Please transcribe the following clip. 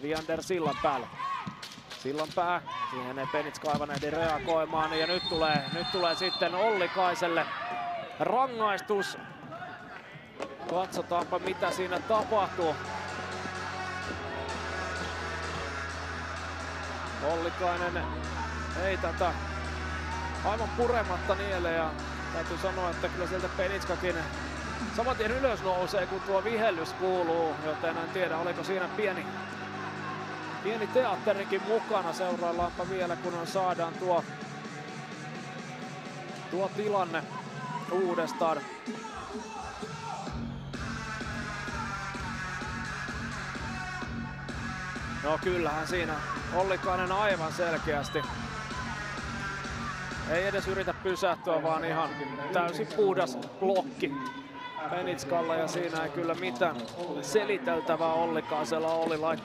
Viander Sillanpäälle. Sillanpää, siihen ei Penitska aivan ehdi reagoimaan ja nyt tulee sitten Ollikaiselle rangaistus. Katsotaanpa mitä siinä tapahtuu. Ollikainen ei tätä aivan purematta niele ja täytyy sanoa, että kyllä sieltä Penitskakin saman tien ylös nousee, kun tuo vihellys kuuluu, joten en tiedä oliko siinä pieni teatterikin mukana. Seuraillaanpa vielä, kun saadaan tuo tilanne uudestaan. No kyllähän siinä Ollikainen aivan selkeästi ei edes yritä pysähtyä, vaan ihan täysin puhdas blokki Penitskalla ja siinä ei kyllä mitään seliteltävää Ollikaisella oli.